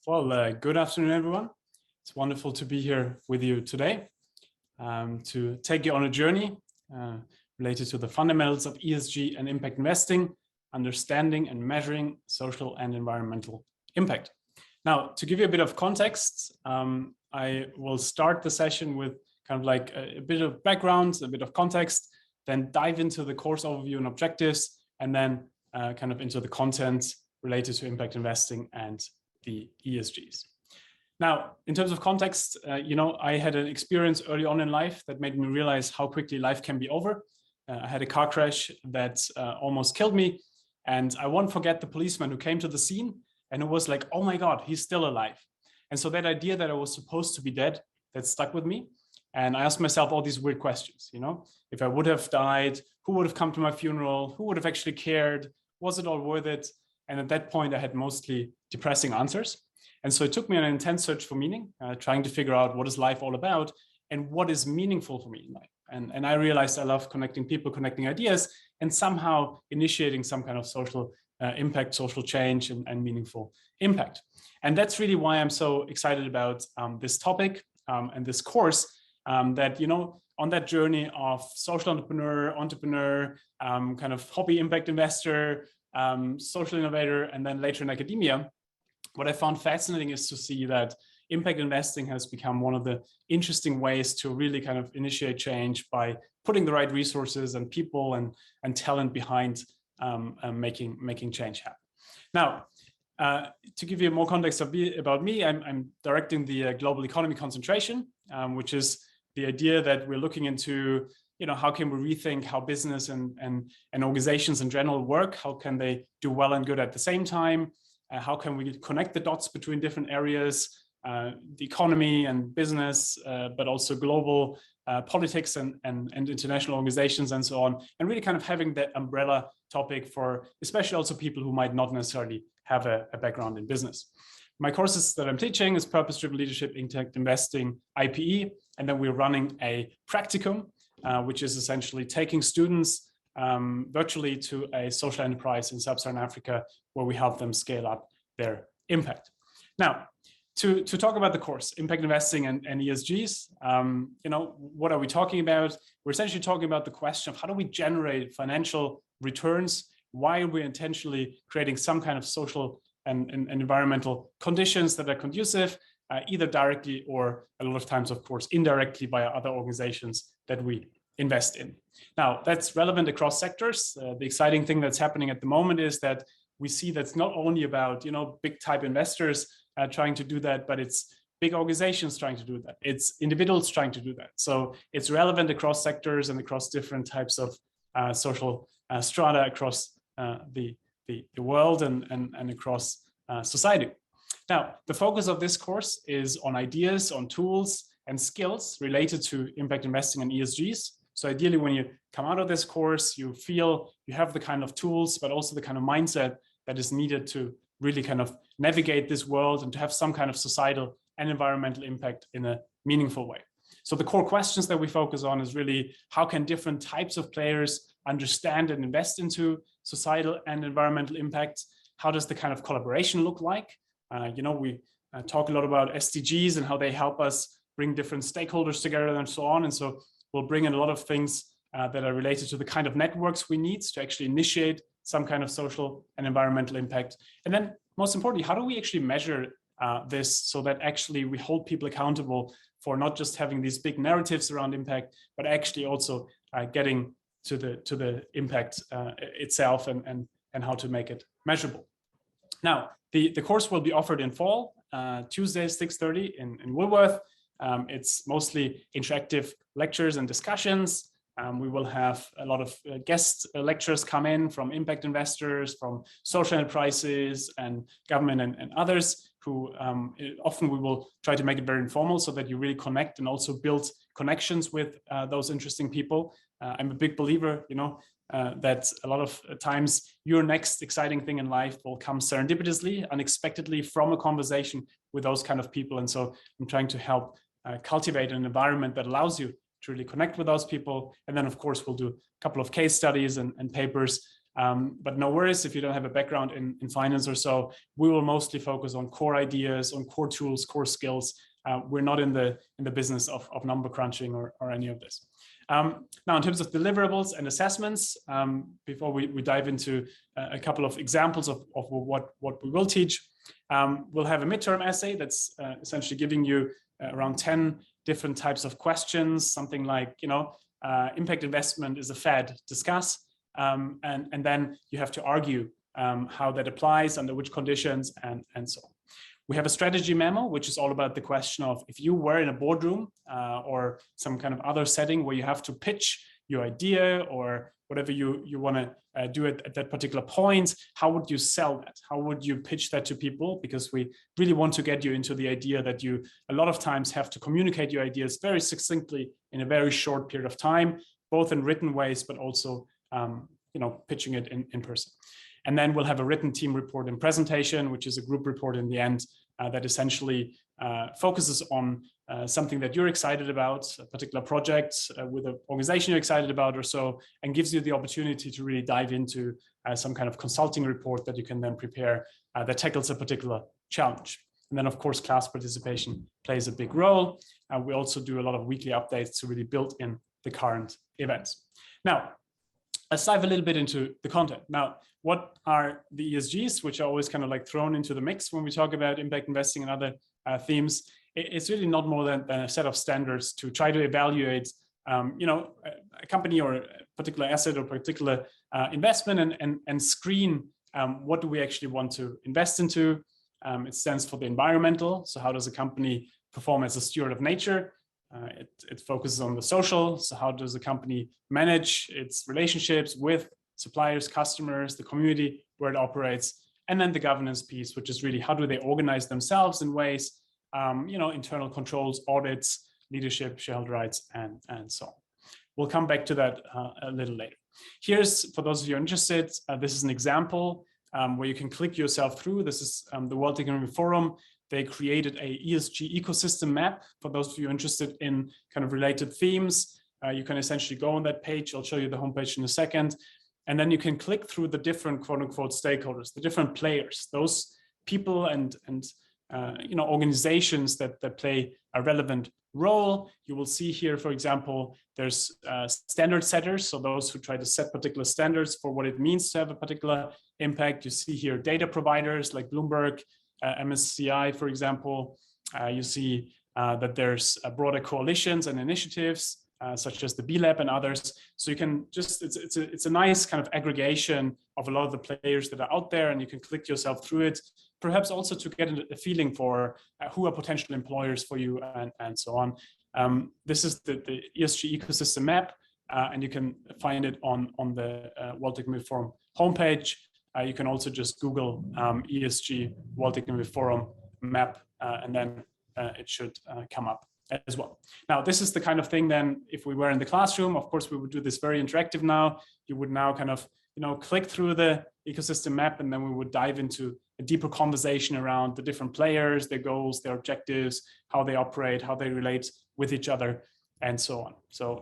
Good afternoon, everyone. It's wonderful to be here with you today to take you on a journey related to the fundamentals of ESG and impact investing, understanding and measuring social and environmental impact. Now, to give you a bit of context, I will start the session with kind of like a bit of background, a bit of context, then dive into the course overview and objectives, and then kind of into the content related to impact investing and the ESGs. Now, in terms of context, I had an experience early on in life that made me realize how quickly life can be over. I had a car crash that almost killed me, and I won't forget the policeman who came to the scene and who was like, "Oh my God, he's still alive." And so that idea that I was supposed to be dead, that stuck with me. And I asked myself all these weird questions, if I would have died, who would have come to my funeral? Who would have actually cared? Was it all worth it? And at that point, I had mostly depressing answers. And so it took me on an intense search for meaning, trying to figure out what is life all about and what is meaningful for me in life. And I realized I love connecting people, connecting ideas, and somehow initiating some kind of social impact, social change, and meaningful impact. And that's really why I'm so excited about this topic and this course, that, on that journey of social entrepreneur, kind of hobby impact investor, social innovator, and then later in academia, what I found fascinating is to see that impact investing has become one of the interesting ways to really kind of initiate change by putting the right resources and people and talent behind making change happen. Now, to give you more context about me, I'm directing the global economy concentration, which is the idea that we're looking into how can we rethink how business and organizations in general work? How can they do well and good at the same time? How can we connect the dots between different areas, the economy and business, but also global politics and international organizations and so on, and really kind of having that umbrella topic for especially also people who might not necessarily have a background in business. My courses that I'm teaching is Purpose-Driven Leadership, Impact Investing, IPE, and then we're running a practicum, which is essentially taking students virtually to a social enterprise in sub-Saharan Africa, where we help them scale up their impact. Now, to talk about the course, Impact Investing and ESGs, what are we talking about? We're essentially talking about the question of how do we generate financial returns while we're intentionally creating some kind of social and environmental conditions that are conducive, either directly or a lot of times, of course, indirectly via other organizations that we invest in. Now, that's relevant across sectors. The exciting thing that's happening at the moment is that we see that's not only about, big type investors trying to do that, but it's big organizations trying to do that. It's individuals trying to do that. So it's relevant across sectors and across different types of social strata across the world and across society. Now, the focus of this course is on ideas, on tools and skills related to impact investing and ESGs. So ideally, when you come out of this course, you feel you have the kind of tools, but also the kind of mindset that is needed to really kind of navigate this world and to have some kind of societal and environmental impact in a meaningful way. So the core questions that we focus on is really how can different types of players understand and invest into societal and environmental impact? How does the kind of collaboration look like? We talk a lot about SDGs and how they help us bring different stakeholders together and so on. And so we'll bring in a lot of things that are related to the kind of networks we need to actually initiate some kind of social and environmental impact. And then most importantly, how do we actually measure this so that actually we hold people accountable for not just having these big narratives around impact, but actually also getting to the impact itself and how to make it measurable. Now, the course will be offered in fall, Tuesday, 6:30 in Woolworth. It's mostly interactive lectures and discussions. We will have a lot of guest lecturers come in from impact investors, from social enterprises and government and others who often we will try to make it very informal so that you really connect and also build connections with those interesting people. I'm a big believer, that a lot of times your next exciting thing in life will come serendipitously, unexpectedly from a conversation with those kind of people. And so I'm trying to help cultivate an environment that allows you to really connect with those people. And then, of course, we'll do a couple of case studies and papers But no worries if you don't have a background in finance or so. We will mostly focus on core ideas, on core tools, core skills. We're not in the business of number crunching or any of this. Now, in terms of deliverables and assessments, before we dive into a couple of examples of what we will teach, we'll have a midterm essay that's essentially giving you around 10 different types of questions, something like, impact investment is a fad, discuss. And then you have to argue how that applies, under which conditions, and so on. We have a strategy memo, which is all about the question of if you were in a boardroom or some kind of other setting where you have to pitch your idea or whatever you want to do at that particular point, how would you sell that? How would you pitch that to people? Because we really want to get you into the idea that you a lot of times have to communicate your ideas very succinctly in a very short period of time, both in written ways, but also pitching it in person. And then we'll have a written team report and presentation, which is a group report in the end that essentially focuses on something that you're excited about, a particular project with an organization you're excited about or so, and gives you the opportunity to really dive into some kind of consulting report that you can then prepare that tackles a particular challenge. And then, of course, class participation plays a big role. We also do a lot of weekly updates to really build in the current events. Now, let's dive a little bit into the content. Now, what are the ESGs, which are always kind of like thrown into the mix when we talk about impact investing and other themes? It's really not more than a set of standards to try to evaluate, a company or a particular asset or particular investment and screen what do we actually want to invest into. It stands for the environmental. So how does a company perform as a steward of nature? It focuses on the social. So how does a company manage its relationships with suppliers, customers, the community where it operates? And then the governance piece, which is really how do they organize themselves in ways, internal controls, audits, leadership, shareholder rights, and so on. We'll come back to that a little later. Here's, for those of you interested, this is an example where you can click yourself through. This is the World Economic Forum. They created a ESG ecosystem map. For those of you interested in kind of related themes, you can essentially go on that page. I'll show you the homepage in a second. And then you can click through the different quote unquote stakeholders, the different players, those people and organizations that play a relevant role. You will see here, for example, there's standard setters. So those who try to set particular standards for what it means to have a particular impact. You see here data providers like Bloomberg, MSCI, for example. You see that there's broader coalitions and initiatives such as the B Lab and others. So you can just, it's a nice kind of aggregation of a lot of the players that are out there, and you can click yourself through it, perhaps also to get a feeling for who are potential employers for you and so on. This is the ESG Ecosystem Map, and you can find it on the World Economic Forum homepage. You can also just Google ESG World Economic Forum map, and then it should come up as well. Now, this is the kind of thing then, if we were in the classroom, of course, we would do this very interactive now. You would now kind of, click through the ecosystem map, and then we would dive into a deeper conversation around the different players, their goals, their objectives, how they operate, how they relate with each other, and so on. So,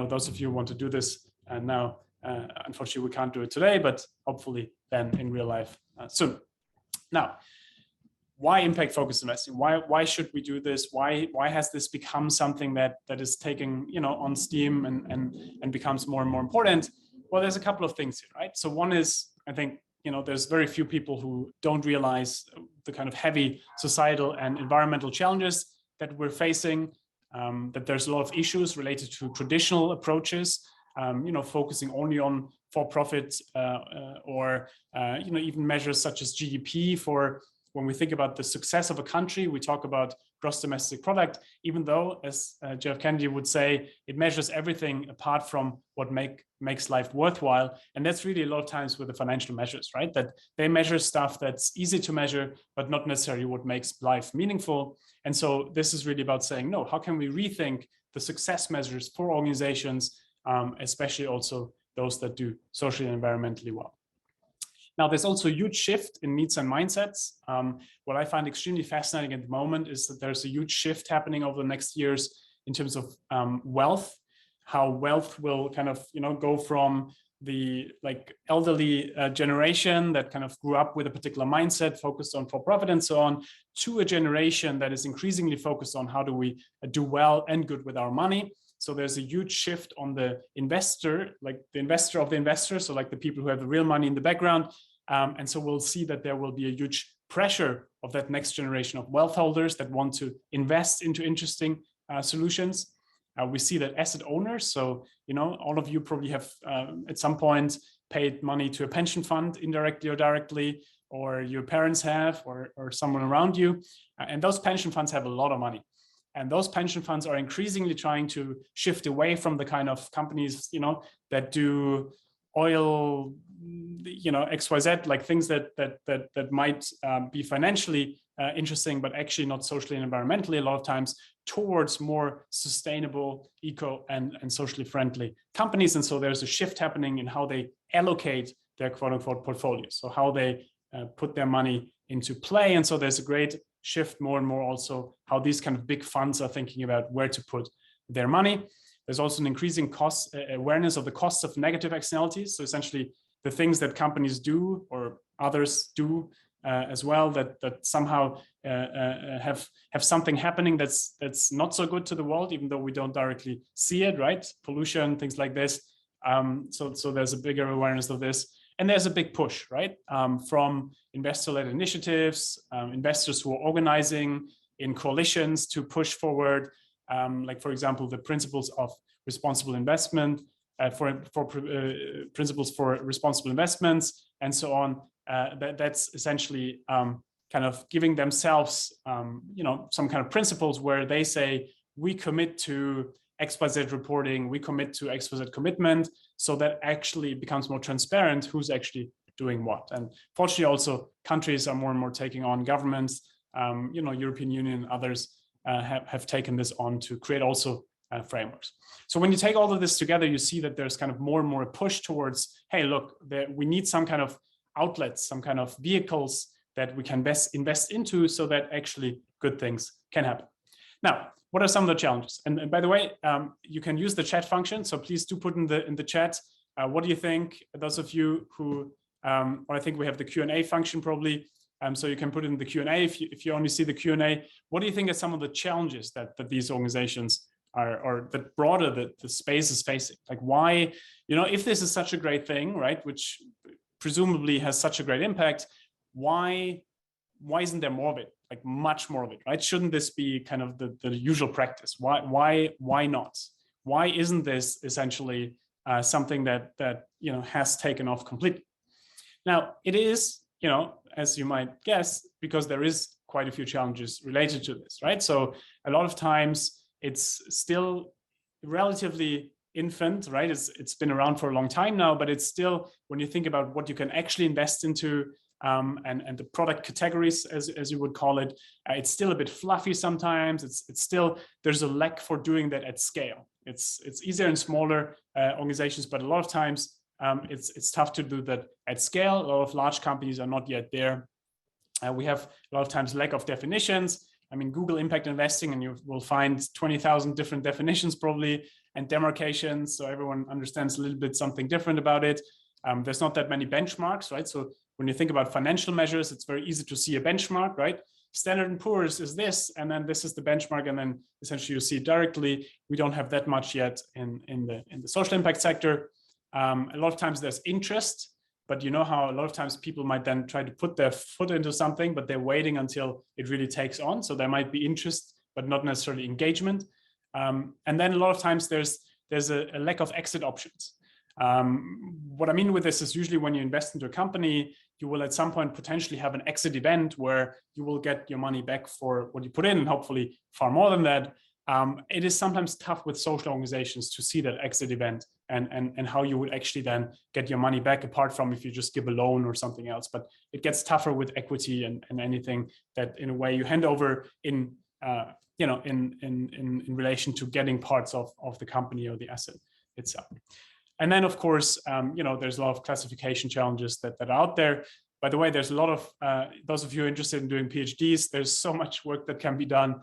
those of you who want to do this now, unfortunately, we can't do it today, but hopefully then in real life soon. Now, why impact focused investing? Why should we do this? Why has this become something that is taking on steam and becomes more and more important? Well, there's a couple of things here, right? So one is, I think, there's very few people who don't realize the kind of heavy societal and environmental challenges that we're facing, that there's a lot of issues related to traditional approaches, focusing only on for-profit or even measures such as GDP. For when we think about the success of a country, we talk about gross domestic product, even though, as Jeff Kennedy would say, it measures everything apart from what makes life worthwhile. And that's really a lot of times with the financial measures, right? That they measure stuff that's easy to measure, but not necessarily what makes life meaningful. And so this is really about saying, no, how can we rethink the success measures for organizations, especially also those that do socially and environmentally well. Now, there's also a huge shift in needs and mindsets. What I find extremely fascinating at the moment is that there's a huge shift happening over the next years in terms of wealth, how wealth will kind of, go from the like elderly generation that kind of grew up with a particular mindset focused on for-profit and so on, to a generation that is increasingly focused on how do we do well and good with our money. So there's a huge shift on the investor, like the investor of the investor, so like the people who have the real money in the background. And so we'll see that there will be a huge pressure of that next generation of wealth holders that want to invest into interesting solutions. We see that asset owners, so all of you probably have at some point paid money to a pension fund indirectly or directly, or your parents have, or someone around you, and those pension funds have a lot of money. And those pension funds are increasingly trying to shift away from the kind of companies, that do oil, XYZ, like things that might be financially interesting, but actually not socially and environmentally a lot of times, towards more sustainable, eco and socially friendly companies. And so there's a shift happening in how they allocate their quote unquote portfolios. So how they put their money into play. And so there's a great shift more and more also how these kind of big funds are thinking about where to put their money. There's also an increasing awareness of the costs of negative externalities. So essentially the things that companies do or others do as well that somehow have something happening that's not so good to the world, even though we don't directly see it, right? Pollution, things like this. So there's a bigger awareness of this. And there's a big push, right? From investor-led initiatives, investors who are organizing in coalitions to push forward, like, for example, the principles of responsible investment, principles for responsible investments, and so on. That's essentially kind of giving themselves, some kind of principles where they say, we commit to XYZ reporting, we commit to XYZ commitment, so that actually becomes more transparent who's actually doing what. And fortunately, also countries are more and more taking on, governments, European Union, others have taken this on to create also frameworks. So when you take all of this together, you see that there's kind of more and more a push towards, hey, look, we need some kind of outlets, some kind of vehicles that we can best invest into so that actually good things can happen. Now, what are some of the challenges? And by the way, you can use the chat function. So please do put in the chat. What do you think? Those of you who, or I think we have the Q&A function probably. So you can put in the Q&A if you only see the Q&A. What do you think are some of the challenges that these organizations are, or that broader the space is facing? Like why, if this is such a great thing, right, which presumably has such a great impact, why isn't there more of it, like much more of it, right? Shouldn't this be kind of the usual practice? Why not? Why isn't this essentially something that has taken off completely? Now it is, as you might guess, because there is quite a few challenges related to this, right? So a lot of times it's still relatively infant, right? It's been around for a long time now, but it's still, when you think about what you can actually invest into, and the product categories, as you would call it, it's still a bit fluffy sometimes. It's still, there's a lack for doing that at scale. It's easier in smaller organizations, but a lot of times it's tough to do that at scale. A lot of large companies are not yet there. We have a lot of times lack of definitions. I mean, Google impact investing, and you will find 20,000 different definitions probably, and demarcations. So everyone understands a little bit something different about it. There's not that many benchmarks, right? So when you think about financial measures, it's very easy to see a benchmark, right? Standard & Poor's is this, and then this is the benchmark, and then essentially you see it directly. We don't have that much yet in the social impact sector. A lot of times there's interest, but you know how a lot of times people might then try to put their foot into something, but they're waiting until it really takes on. So there might be interest, but not necessarily engagement. And then a lot of times there's a lack of exit options. What I mean with this is usually when you invest into a company, you will at some point potentially have an exit event where you will get your money back for what you put in, and hopefully far more than that. It is sometimes tough with social organizations to see that exit event and how you would actually then get your money back, apart from if you just give a loan or something else. But it gets tougher with equity and anything that in a way you hand over in relation to getting parts of the company or the asset itself. And then, of course, there's a lot of classification challenges that are out there. By the way, there's a lot of, those of you interested in doing PhDs, there's so much work that can be done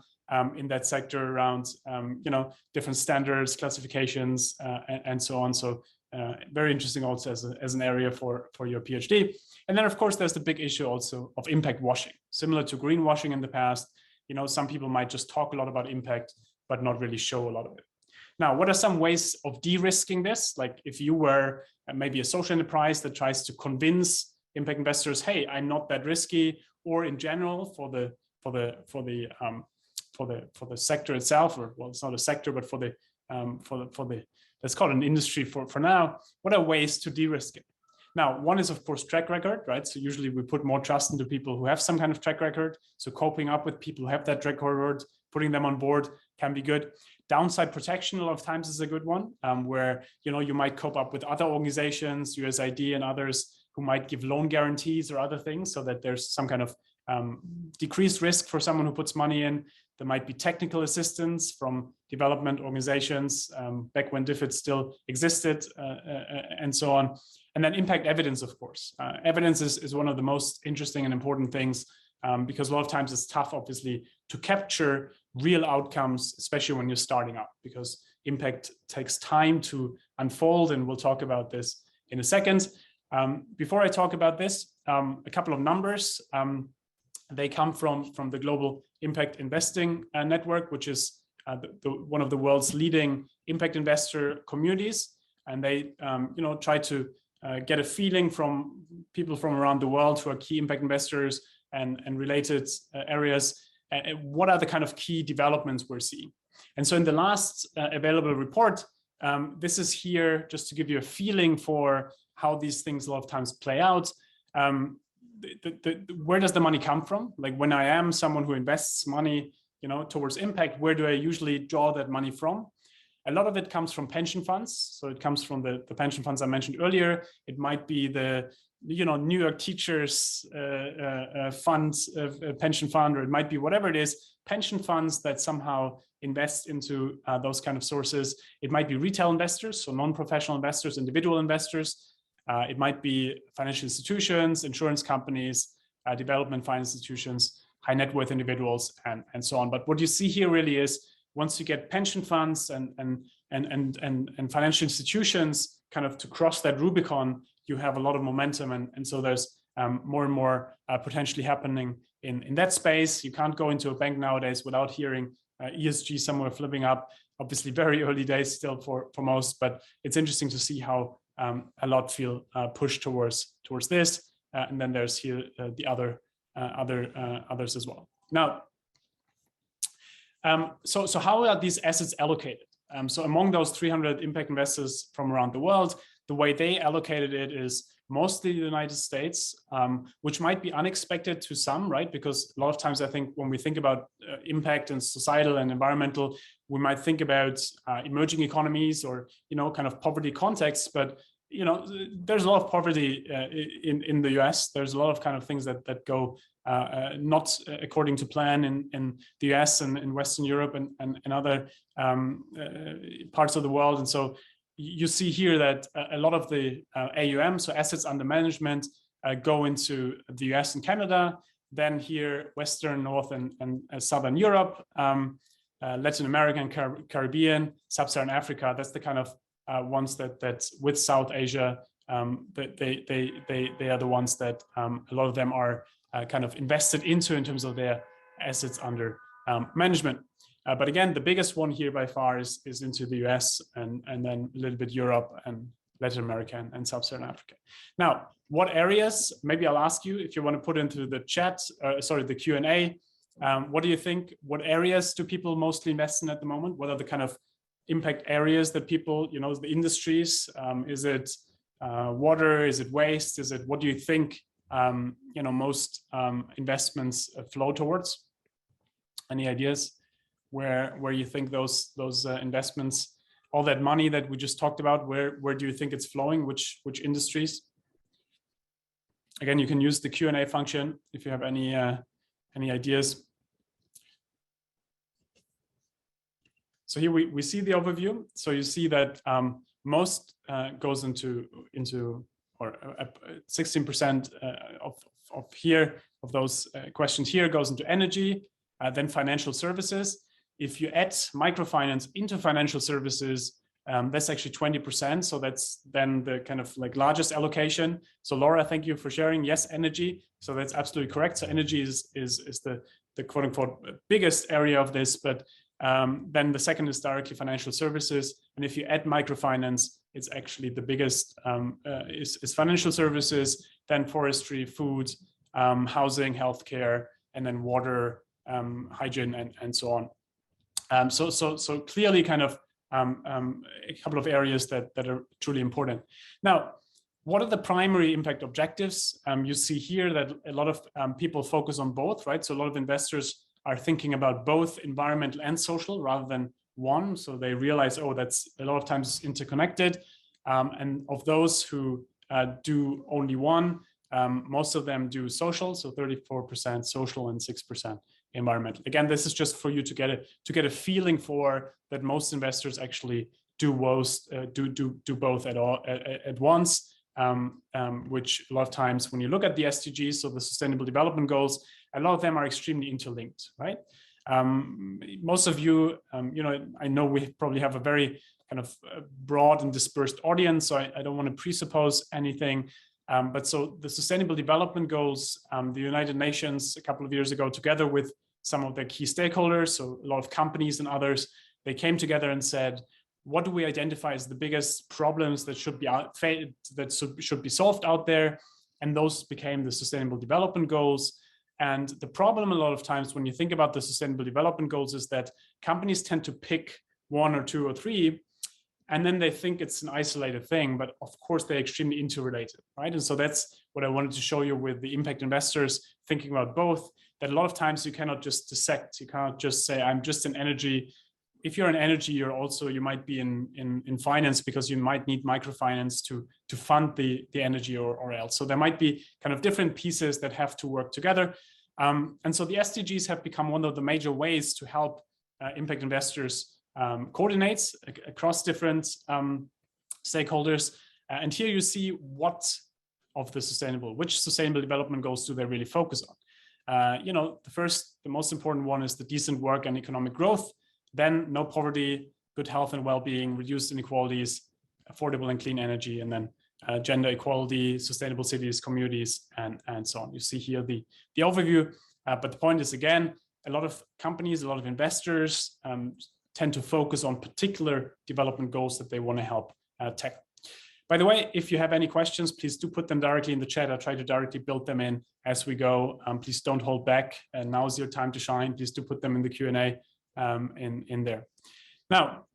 in that sector around, different standards, classifications, and so on. So very interesting also as an area for your PhD. And then, of course, there's the big issue also of impact washing, similar to greenwashing in the past. Some people might just talk a lot about impact, but not really show a lot of it. Now, what are some ways of de-risking this? Like if you were maybe a social enterprise that tries to convince impact investors, hey, I'm not that risky, or in general for the sector itself, or well, it's not a sector, but for the let's call it an industry for now. What are ways to de-risk it? Now, one is of course track record, right? So usually we put more trust into people who have some kind of track record. So coping up with people who have that track record, putting them on board can be good. Downside protection a lot of times is a good one, where you might cope up with other organizations, USAID and others, who might give loan guarantees or other things, so that there's some kind of decreased risk for someone who puts money in. There might be technical assistance from development organizations back when DFID still existed, and so on. And then impact evidence, of course. Evidence is one of the most interesting and important things, because a lot of times it's tough, obviously, to capture real outcomes, especially when you're starting up, because impact takes time to unfold, and we'll talk about this in a second. Before I talk about this, a couple of numbers. They come from the Global Impact Investing Network, which is one of the world's leading impact investor communities. And they try to get a feeling from people from around the world who are key impact investors and related areas. What are the kind of key developments we're seeing? And so in the last available report, this is here just to give you a feeling for how these things a lot of times play out. Where does the money come from? Like when I am someone who invests money, towards impact, where do I usually draw that money from? A lot of it comes from pension funds. So it comes from the pension funds I mentioned earlier. It might be the New York Teachers pension fund, or it might be whatever it is, pension funds that somehow invest into those kind of sources. It might be retail investors, so non-professional investors, individual investors. It might be financial institutions, insurance companies, development finance institutions, high net worth individuals, and so on. But what you see here really is once you get pension funds and financial institutions kind of to cross that Rubicon, you have a lot of momentum. And so there's more and more potentially happening in that space. You can't go into a bank nowadays without hearing ESG somewhere flipping up. Obviously, very early days still for most, but it's interesting to see how a lot feel pushed towards this, and then there's here the others as well. Now, so how are these assets allocated? So among those 300 impact investors from around the world, the way they allocated it is mostly the United States, which might be unexpected to some, right? Because a lot of times I think when we think about impact and societal and environmental, we might think about emerging economies or, kind of poverty contexts, but there's a lot of poverty in the US. There's a lot of kind of things that go not according to plan in the US and in Western Europe and other parts of the world. And so you see here that a lot of the AUM, so assets under management, go into the US and Canada. Then here, Western, North and Southern Europe, Latin America and Caribbean, Sub-Saharan Africa. That's the kind of ones that with South Asia, they are the ones that a lot of them are kind of invested into in terms of their assets under management. But again, the biggest one here by far is into the US and then a little bit Europe and Latin America and Sub-Saharan Africa. Now, what areas, maybe I'll ask you if you want to put into the chat, the Q&A, what do you think? What areas do people mostly invest in at the moment? What are the kind of impact areas that people, the industries? Is it water? Is it waste? Is it, what do you think, most investments flow towards? Any ideas where you think those investments, all that money that we just talked about, where do you think it's flowing? Which industries? Again, you can use the Q&A function if you have any ideas. So here we see the overview. So you see that most goes into or 16% of those questions here goes into energy, then financial services. If you add microfinance into financial services, That's actually 20%. So that's then the kind of like largest allocation. So Laura, thank you for sharing. Yes, energy. So that's absolutely correct. So energy is the quote unquote biggest area of this, but then the second is directly financial services. And if you add microfinance, it's actually the biggest is financial services, then forestry, food, housing, healthcare, and then water, hygiene, and so on. So clearly kind of a couple of areas that are truly important. Now, what are the primary impact objectives? You see here that a lot of people focus on both, right? So a lot of investors are thinking about both environmental and social rather than one. So they realize, oh, that's a lot of times interconnected. And of those who do only one, most of them do social, so 34% social and 6% environmental. Again, this is just for you to get a feeling for that most investors actually do both at once. Which a lot of times when you look at the SDGs, so the Sustainable Development Goals, a lot of them are extremely interlinked, right? Most of you, I know we probably have a very kind of broad and dispersed audience, so I don't want to presuppose anything. But so the Sustainable Development Goals, the United Nations a couple of years ago, together with some of their key stakeholders, so a lot of companies and others, they came together and said, what do we identify as the biggest problems that should be solved out there? And those became the Sustainable Development Goals. And the problem a lot of times when you think about the Sustainable Development Goals is that companies tend to pick one or two or three, and then they think it's an isolated thing, but of course they're extremely interrelated, right? And so that's what I wanted to show you with the impact investors thinking about both, that a lot of times you cannot just dissect, you cannot just say, I'm just in energy. If you're in energy, you might be in finance because you might need microfinance to fund the energy or else. So there might be kind of different pieces that have to work together. And so the SDGs have become one of the major ways to help impact investors coordinate across different stakeholders. And here you see which sustainable development goals do they really focus on. The most important one is the decent work and economic growth. Then no poverty, good health and well-being, reduced inequalities, affordable and clean energy, and then gender equality, sustainable cities, communities, and so on. You see here the overview. But the point is, again, a lot of companies, a lot of investors tend to focus on particular development goals that they want to help tackle. By the way, if you have any questions, please do put them directly in the chat. I'll try to directly build them in as we go. Please don't hold back. Now's your time to shine. Please do put them in the Q&A in there. Now,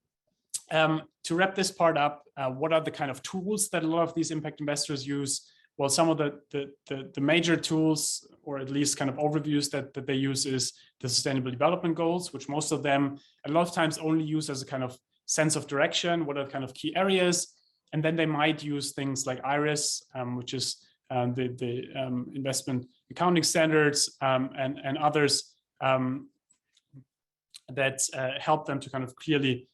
to wrap this part up, what are the kind of tools that a lot of these impact investors use? Well, some of the major tools, or at least kind of overviews that they use, is the Sustainable Development Goals, which most of them a lot of times only use as a kind of sense of direction. What are kind of key areas? And then they might use things like IRIS, which is the investment accounting standards, and others that help them to kind of clearly,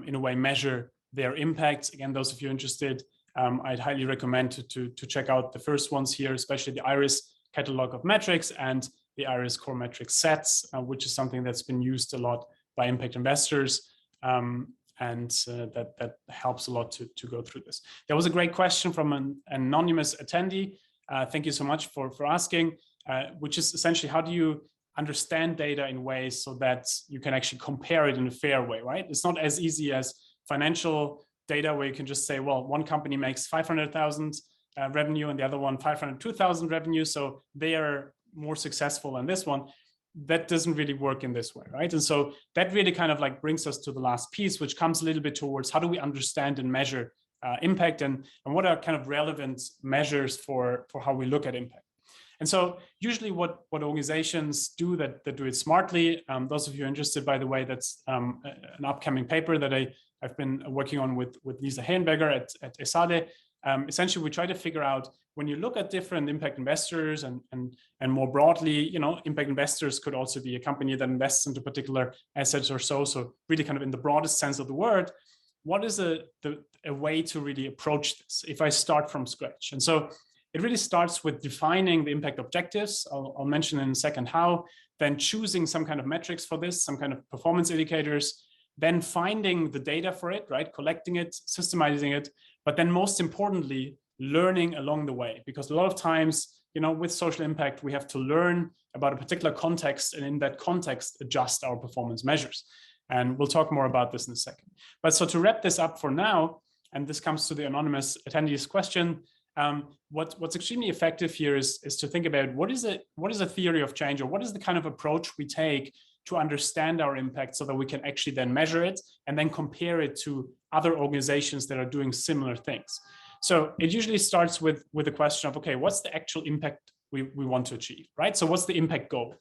in a way, measure their impacts. Again, those of you interested, I'd highly recommend to check out the first ones here, especially the IRIS catalog of metrics and the IRIS core metric sets, which is something that's been used a lot by impact investors. And that helps a lot to go through this. There was a great question from an anonymous attendee. Thank you so much for asking, which is essentially, how do you understand data in ways so that you can actually compare it in a fair way, right? It's not as easy as financial data where you can just say, well, one company makes 500,000 revenue and the other one 502,000 revenue, so they are more successful than this one. That doesn't really work in this way, right? And so that really kind of like brings us to the last piece, which comes a little bit towards how do we understand and measure impact, and what are kind of relevant measures for how we look at impact. And so usually what organizations do that do it smartly, those of you interested, by the way, that's an upcoming paper that I've been working on with Lisa Hayenberger at ESADE. Essentially, we try to figure out, when you look at different impact investors and more broadly, impact investors could also be a company that invests into particular assets or so. So really kind of in the broadest sense of the word, what is a way to really approach this if I start from scratch? And so it really starts with defining the impact objectives. I'll mention in a second how, then choosing some kind of metrics for this, some kind of performance indicators, then finding the data for it, right? Collecting it, systemizing it, but then most importantly, learning along the way. Because a lot of times, with social impact, we have to learn about a particular context, and in that context, adjust our performance measures. And we'll talk more about this in a second. But so to wrap this up for now, and this comes to the anonymous attendee's question, what's extremely effective here is to think about what is a theory of change, or what is the kind of approach we take to understand our impact so that we can actually then measure it and then compare it to other organizations that are doing similar things. So it usually starts with the question of, okay, what's the actual impact we want to achieve, right? So what's the impact goal?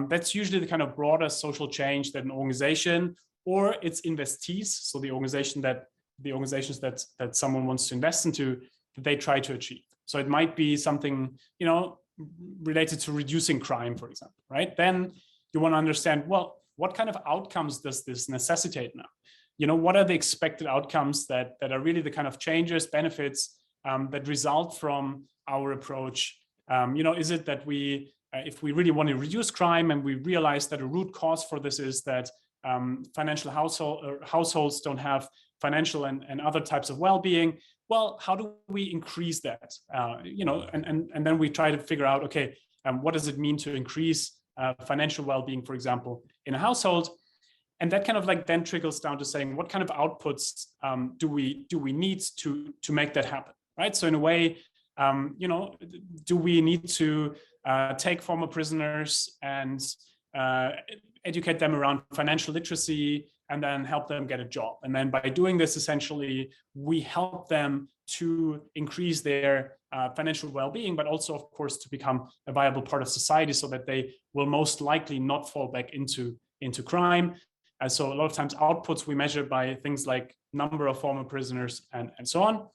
That's usually the kind of broader social change that an organization or its investees, so the organizations that someone wants to invest into, that they try to achieve. So it might be something, related to reducing crime, for example, right? Then you want to understand, well, what kind of outcomes does this necessitate now? What are the expected outcomes that are really the kind of changes, benefits that result from our approach? Is it that if we really want to reduce crime and we realize that a root cause for this is that financial households don't have financial and other types of well-being, well, how do we increase that? And then we try to figure out, okay, what does it mean to increase financial well-being, for example, in a household? And that kind of then trickles down to saying, what kind of outputs do we need to make that happen, right? So in a way, do we need to take former prisoners and educate them around financial literacy and then help them get a job? And then by doing this, essentially, we help them to increase their financial well-being, but also, of course, to become a viable part of society so that they will most likely not fall back into crime. So a lot of times outputs we measure by things like number of former prisoners and so on.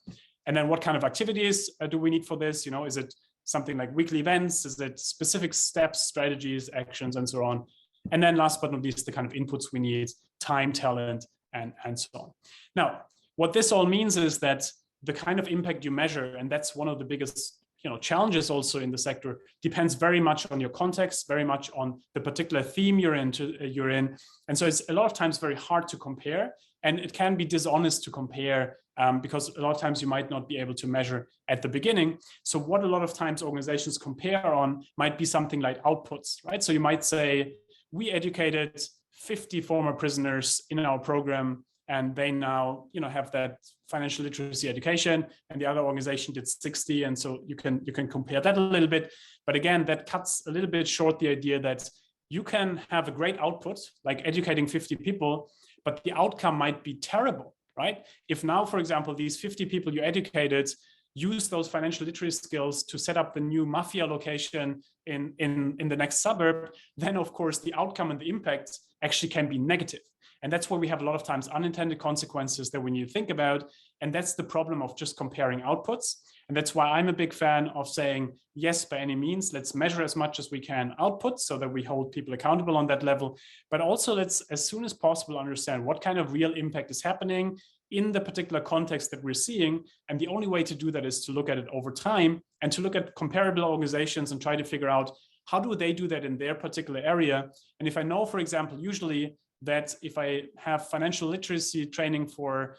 And then what kind of activities do we need for this? Is it something like weekly events? Is it specific steps, strategies, actions, and so on? And then last but not least, the kind of inputs we need, time, talent, and so on. Now, what this all means is that the kind of impact you measure, and that's one of the biggest challenges also in the sector, depends very much on your context, very much on the particular theme you're in. And so it's a lot of times very hard to compare, and it can be dishonest to compare because a lot of times you might not be able to measure at the beginning. So what a lot of times organizations compare on might be something like outputs, right? So you might say, we educated 50 former prisoners in our program, and they now, have that financial literacy education, and the other organization did 60. And so you can compare that a little bit. But again, that cuts a little bit short the idea that you can have a great output, like educating 50 people, but the outcome might be terrible, right? If now, for example, these 50 people you educated use those financial literacy skills to set up the new mafia location in the next suburb, then of course the outcome and the impact actually can be negative. And that's where we have a lot of times unintended consequences that we need to think about. And that's the problem of just comparing outputs. And that's why I'm a big fan of saying, yes, by any means, let's measure as much as we can outputs so that we hold people accountable on that level. But also let's, as soon as possible, understand what kind of real impact is happening in the particular context that we're seeing. And the only way to do that is to look at it over time and to look at comparable organizations and try to figure out how do they do that in their particular area. And if I know, for example, usually that if I have financial literacy training for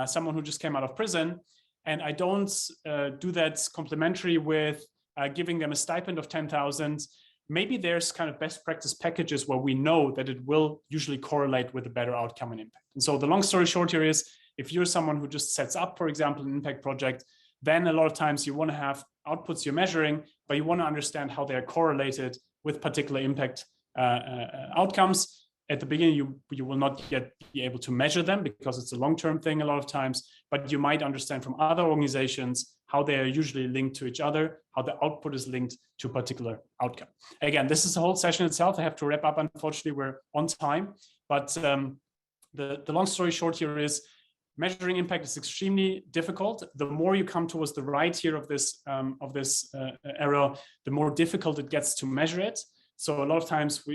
someone who just came out of prison, and I don't do that complementary with giving them a stipend of 10,000, maybe there's kind of best practice packages where we know that it will usually correlate with a better outcome and impact. And so the long story short here is, if you're someone who just sets up, for example, an impact project, then a lot of times you want to have outputs you're measuring, but you want to understand how they're correlated with particular impact outcomes. At the beginning, you will not yet be able to measure them because it's a long-term thing a lot of times, but you might understand from other organizations how they are usually linked to each other, how the output is linked to a particular outcome. Again, this is a whole session itself. I have to wrap up. Unfortunately, we're on time, but the long story short here is measuring impact is extremely difficult. The more you come towards the right here of this arrow, the more difficult it gets to measure it. So a lot of times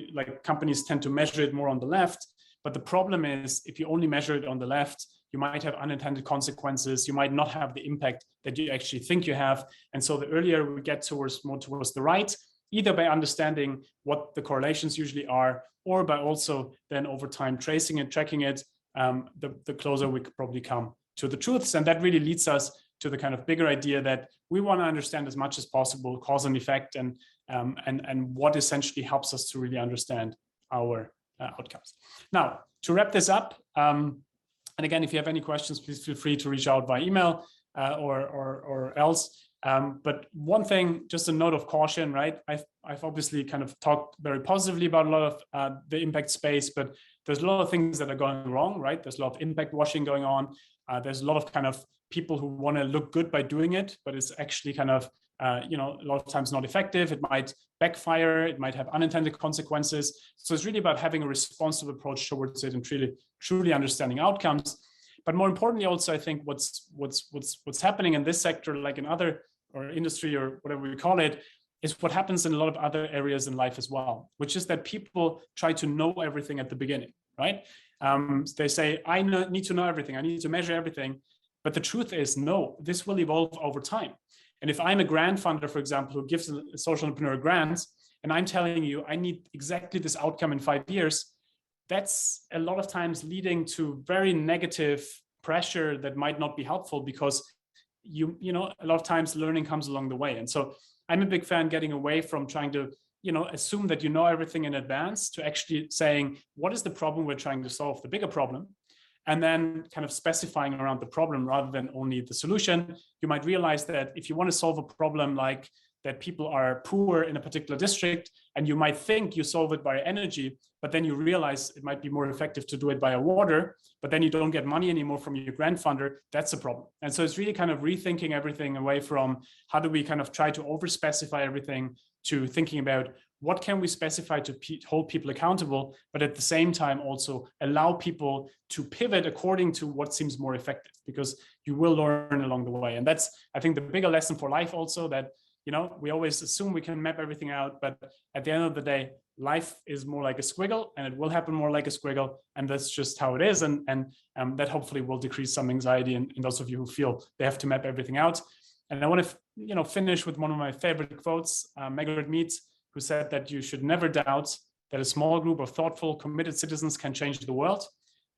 companies tend to measure it more on the left, but the problem is if you only measure it on the left, you might have unintended consequences. You might not have the impact that you actually think you have. And so the earlier we get more towards the right, either by understanding what the correlations usually are, or by also then over time tracing it, tracking it, the closer we could probably come to the truths. And that really leads us to the kind of bigger idea that we want to understand as much as possible cause and effect, and what essentially helps us to really understand our outcomes. Now, to wrap this up, and again, if you have any questions, please feel free to reach out by email or else. But one thing, just a note of caution, right? I've obviously kind of talked very positively about a lot of the impact space, but there's a lot of things that are going wrong, right? There's a lot of impact washing going on. There's a lot of kind of people who want to look good by doing it, but it's actually kind of, a lot of times not effective. It might backfire. It might have unintended consequences. So it's really about having a responsive approach towards it and truly understanding outcomes. But more importantly, also, I think what's happening in this sector, like in other or industry or whatever we call it, is what happens in a lot of other areas in life as well, which is that people try to know everything at the beginning, right? They say, I need to know everything. I need to measure everything. But the truth is, no, this will evolve over time. And if I'm a grant funder, for example, who gives a social entrepreneur grants, and I'm telling you, I need exactly this outcome in 5 years, that's a lot of times leading to very negative pressure that might not be helpful, because a lot of times learning comes along the way. And so I'm a big fan getting away from trying to, assume that you know everything in advance, to actually saying, what is the problem we're trying to solve, the bigger problem, and then kind of specifying around the problem rather than only the solution. You might realize that if you want to solve a problem like that people are poor in a particular district, and you might think you solve it by energy, but then you realize it might be more effective to do it via water, but then you don't get money anymore from your grant funder, that's a problem. And so it's really kind of rethinking everything away from how do we kind of try to over-specify everything, to thinking about what can we specify to hold people accountable, but at the same time also allow people to pivot according to what seems more effective, because you will learn along the way. And that's, I think, the bigger lesson for life also, that we always assume we can map everything out, but at the end of the day, life is more like a squiggle, and it will happen more like a squiggle, and that's just how it is. And that hopefully will decrease some anxiety in those of you who feel they have to map everything out. And I want to finish with one of my favorite quotes, Margaret Mead, who said that you should never doubt that a small group of thoughtful, committed citizens can change the world,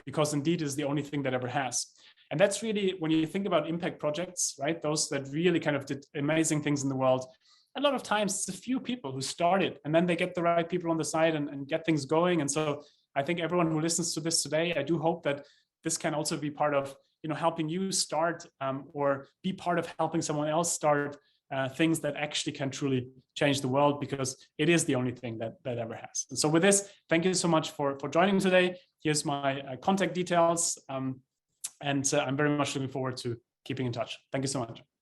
because indeed is the only thing that ever has. And that's really, when you think about impact projects, right, those that really kind of did amazing things in the world, a lot of times it's a few people who started, and then they get the right people on the side and get things going. And so I think everyone who listens to this today, I do hope that this can also be part of helping you start or be part of helping someone else start things that actually can truly change the world, because it is the only thing that ever has. And so with this, thank you so much for joining today. Here's my contact details. And I'm very much looking forward to keeping in touch. Thank you so much.